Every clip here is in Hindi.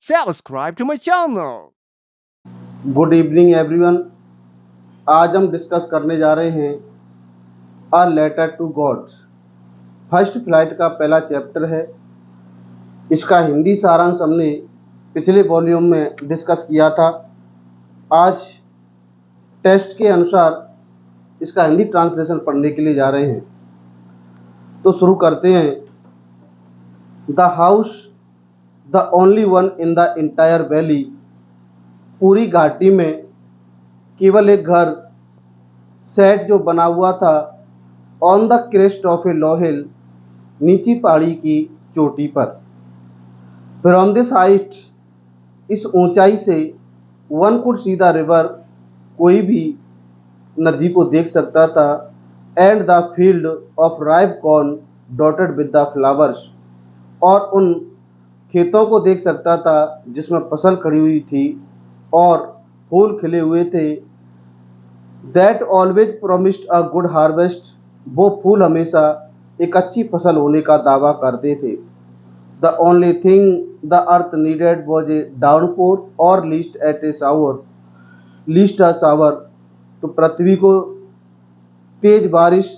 subscribe to my channel. Good evening everyone. आज हम डिस्कस करने जा रहे हैं a letter to God. First flight का पहला चैप्टर है। इसका हिंदी सारांश हमने पिछले वॉल्यूम में डिस्कस किया था। आज टेस्ट के अनुसार इसका हिंदी ट्रांसलेशन पढ़ने के लिए जा रहे हैं, तो शुरू करते हैं। The house the only one in the entire valley. पूरी घाटी में केवल एक घर सेट जो बना हुआ था ऑन द क्रेस्ट ऑफ ए लो हिल, नीची पहाड़ी की चोटी पर। फ्रॉम दिस हाइट, इस ऊंचाई से one could see the river, कोई भी नदी को देख सकता था। And the field of ripe corn dotted with the flowers, और उन खेतों को देख सकता था जिसमें फसल खड़ी हुई थी और फूल खिले हुए थे। That always promised a good harvest, वो फूल हमेशा एक अच्छी फसल होने का दावा करते थे। The only thing the earth needed was a downpour और least at a shower, least a shower, तो पृथ्वी को तेज बारिश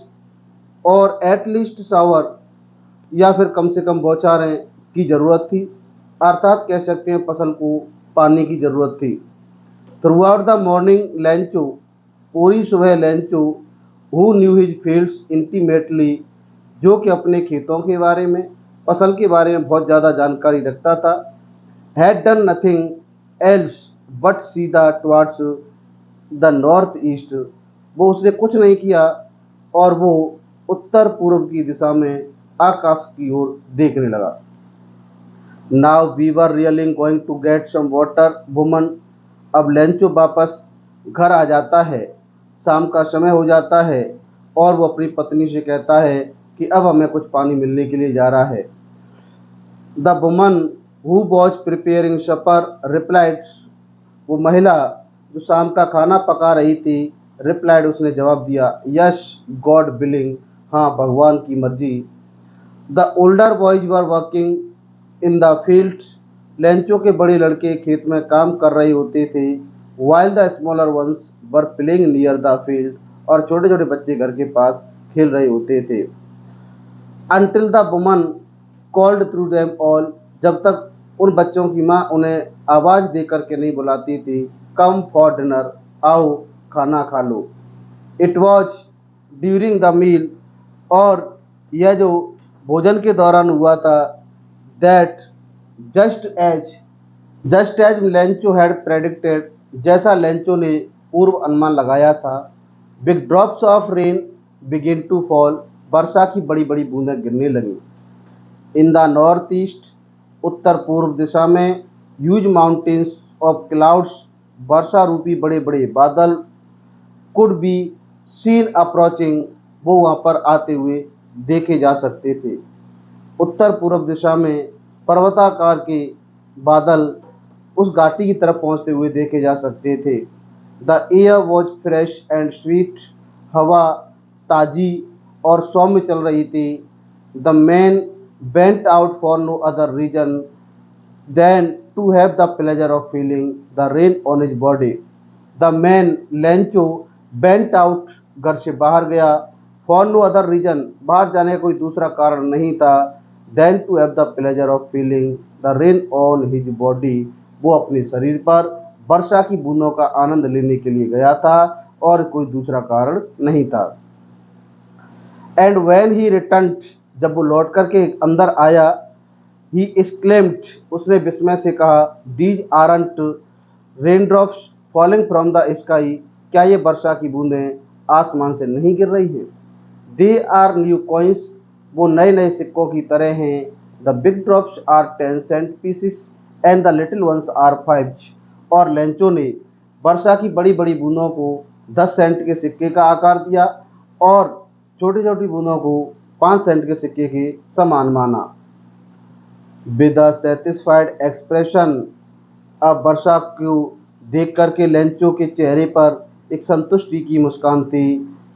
और एट लीस्ट शावर, या फिर कम से कम बौछारें की ज़रूरत थी। अर्थात कह सकते हैं फसल को पानी की ज़रूरत थी। Through out the morning Lencho, पूरी सुबह Lencho, who knew his fields intimately, जो कि अपने खेतों के बारे में, फसल के बारे में बहुत ज़्यादा जानकारी रखता था। Had done nothing else but see the towards the north east, वो उसने कुछ नहीं किया और वो उत्तर पूर्व की दिशा में आकाश की ओर देखने लगा। नाउ वी वर रियलिंग going to get some water woman, अब लेंचो वापस घर आ जाता है, शाम का समय हो जाता है और वो अपनी पत्नी से कहता है कि अब हमें कुछ पानी मिलने के लिए जा रहा है। The woman who was preparing supper replied, वो महिला जो शाम का खाना पका रही थी, रिप्लाइड, उसने जवाब दिया, यस गॉड विलिंग, हाँ भगवान की मर्जी। The older boys were working in the fields, Lencho के बड़े लड़के खेत में काम कर रहे होते थे। While the smaller ones were playing near the field, और छोटे छोटे बच्चे घर के पास खेल रहे होते थे। Until the woman called through them all, जब तक उन बच्चों की माँ उन्हें आवाज़ दे करके नहीं बुलाती थी, कम फॉर डिनर, आओ खाना खा लो। It was during the meal, और यह जो भोजन के दौरान हुआ था, that just as Lencho had predicted, जैसा लेंचो ने पूर्व अनुमान लगाया था, big drops of rain begin to fall, वर्षा की बड़ी बड़ी बूंदें गिरने लगी। इन द नॉर्थ ईस्ट, उत्तर पूर्व दिशा में, ह्यूज माउंटेन्स ऑफ क्लाउड्स, वर्षा रूपी बड़े बड़े बादल, कुड बी सीन अप्रोचिंग, वो वहाँ पर आते हुए देखे जा सकते थे। उत्तर पूर्व दिशा में पर्वताकार के बादल उस घाटी की तरफ पहुंचते हुए देखे जा सकते थे। The air was fresh and sweet, हवा ताजी और सौम्य चल रही थी। The man went out for no other reason than to have the pleasure of feeling the rain on his body. The man Lencho went out, घर से बाहर गया, फॉर नो अदर रीजन, बाहर जाने का कोई दूसरा कारण नहीं था, than to have the pleasure of feeling the rain on his body, वो अपने शरीर पर वर्षा की बूंदों का आनंद लेने के लिए गया था और कोई दूसरा कारण नहीं था। एंड व्हेन ही रिटर्न्ड, जब वो लौट करके अंदर आया, ही एक्सक्लेम्ड, उसने विस्मय से कहा, these aren't raindrops falling from the sky, क्या ये वर्षा की बूंदें आसमान से नहीं गिर रही हैं? दे आर न्यू कॉइंस, वो नए नए सिक्कों की तरह हैं। The big drops are 10 cent pieces and the little ones are 5, और लेंचो ने वर्षा की बड़ी बड़ी बूंदों को 10 सेंट के सिक्के का आकार दिया और छोटी छोटी बूंदों को 5 सेंट के सिक्के के समान माना। विद अ सेटिस्फाइड एक्सप्रेशन, अब वर्षा को देख करके लेंचो के चेहरे पर एक संतुष्टि की मुस्कान थी।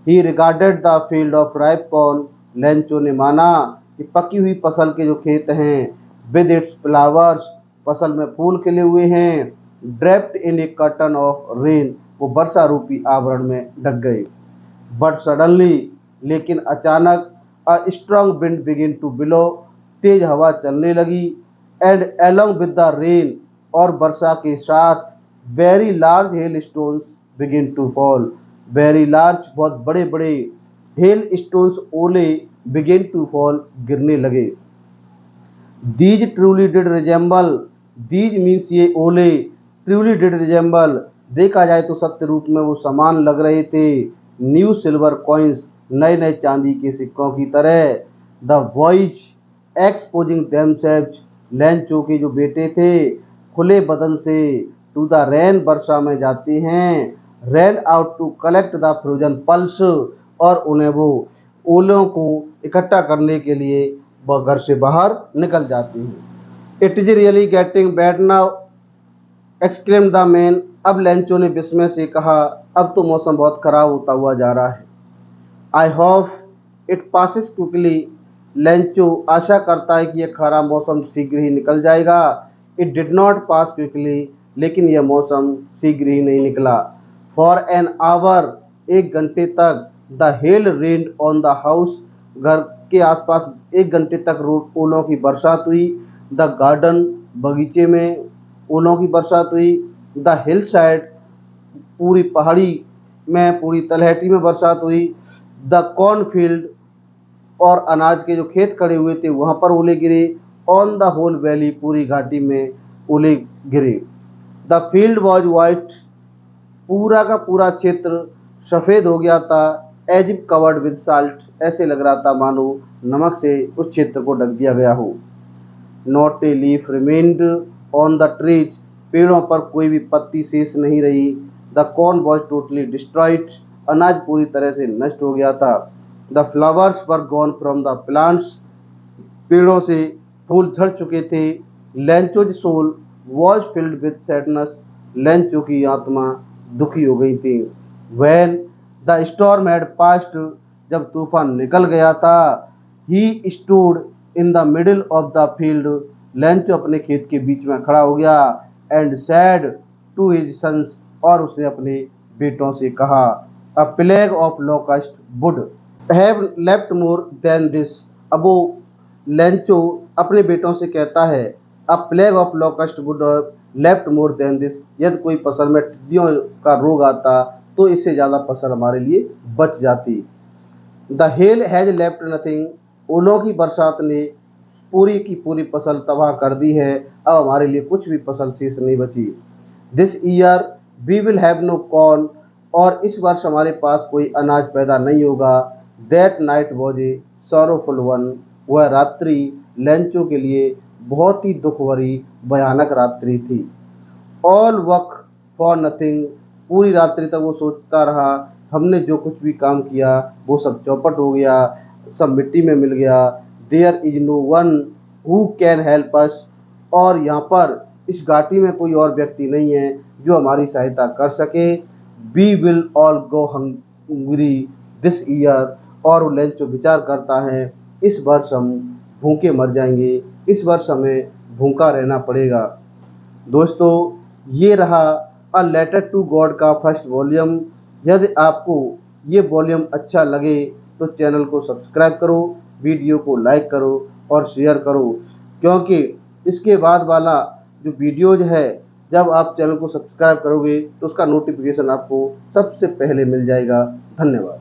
ही regarded the field of ripe corn, Lencho ने माना कि पकी हुई फसल के जो खेत हैं, विद इट्स फ्लावर्स, फसल में फूल खिले हुए हैं। Draped in A curtain of rain, वो वर्षा रूपी आवरण में ढक गए। बट सडनली, लेकिन अचानक, a strong wind begin to blow, तेज हवा चलने लगी। And along with the rain, और वर्षा के साथ, very large hail stones begin to fall, very large, बहुत बड़े बड़े, हेल स्टोन्स, ओले, बिगिन टू फॉल, गिरने लगे। These truly did resemble, these means ये ओले, ट्रूली डिड रिजेंबल, देखा जाए तो सत्य रूप में वो समान लग रहे थे, न्यू सिल्वर कॉइन्स, नए नए चांदी के सिक्कों की तरह। द बॉयज एक्सपोजिंग देमसेल्व्स, लैंचो के जो बेटे थे खुले बदन से, टू द रेन, वर्षा में जाते हैं, rain out to collect the frozen pearls, और उन्हें वो ओलों को इकट्ठा करने के लिए वह घर से बाहर निकल जाते हैं। It is really getting bad now, exclaim the man, अब लैंचो ने विस्मय से कहा, अब तो मौसम बहुत खराब होता हुआ जा रहा है। I hope it passes quickly, Lencho आशा करता है कि यह खराब मौसम शीघ्र ही निकल जाएगा। It did not pass quickly, लेकिन यह मौसम शीघ्र ही नहीं निकला। फॉर एन आवर, एक घंटे तक, the hell rained on the house, घर के आसपास 1 घंटे तक ओलों की बरसात हुई। द गार्डन, बगीचे में ओलों की बरसात हुई। द हिल साइड, पूरी पहाड़ी में, पूरी तलहटी में बरसात हुई। द कॉर्नफील्ड, और अनाज के जो खेत खड़े हुए थे वहाँ पर ओले गिरे। ऑन द होल वैली, पूरी घाटी में ओले गिरे। द फील्ड वॉज वाइट, पूरा का पूरा क्षेत्र सफ़ेद हो गया था। As if covered with salt, ऐसे लग रहा था मानो नमक से उस क्षेत्र को ढक दिया गया हो। Not a leaf remained on the trees, पेड़ों पर कोई भी पत्ती शेष नहीं रही। The corn was totally destroyed, अनाज पूरी तरह से नष्ट हो गया था। The flowers were gone from the plants, पेड़ों से फूल झड़ चुके थे। Lencho's soul was filled with sadness, Lencho की आत्मा दुखी हो गई थी। When the storm had passed, जब तूफान निकल गया था। He stood in the middle of the field, Lencho अपने खेत के बीच में खड़ा हो गया। And said to his sons, और उसने अपने बेटों से कहा, a plague of locust would have left more than this, अब वो लैंचो अपने बेटों से कहता है, a plague of locust would left more than this, यदि कोई फसल में टिड्डियों का रोग आता तो इससे ज़्यादा फसल हमारे लिए बच जाती। The hell has left nothing, ओलों की बरसात ने पूरी की पूरी फसल तबाह कर दी है, अब हमारे लिए कुछ भी फसल शेष नहीं बची। This year we will have no corn, और इस वर्ष हमारे पास कोई अनाज पैदा नहीं होगा। That night was a sorrowful one, वह रात्रि लैंचो के लिए बहुत ही दुख भरी भयानक रात्रि थी। ऑल वर्क फॉर नथिंग, पूरी रात्रि तक वो सोचता रहा, हमने जो कुछ भी काम किया वो सब चौपट हो गया, सब मिट्टी में मिल गया। There is no one who can help us, और यहाँ पर इस घाटी में कोई और व्यक्ति नहीं है जो हमारी सहायता कर सके। We will all go hungry this year, और लैंचो विचार करता है, इस वर्ष हम भूखे मर जाएंगे, इस वर्ष हमें भूखा रहना पड़ेगा। दोस्तों, ये रहा अ लेटर टू गॉड का फर्स्ट वॉल्यूम। यदि आपको ये वॉल्यूम अच्छा लगे तो चैनल को सब्सक्राइब करो, वीडियो को लाइक करो और शेयर करो, क्योंकि इसके बाद वाला जो वीडियोज है, जब आप चैनल को सब्सक्राइब करोगे तो उसका नोटिफिकेशन आपको सबसे पहले मिल जाएगा। धन्यवाद।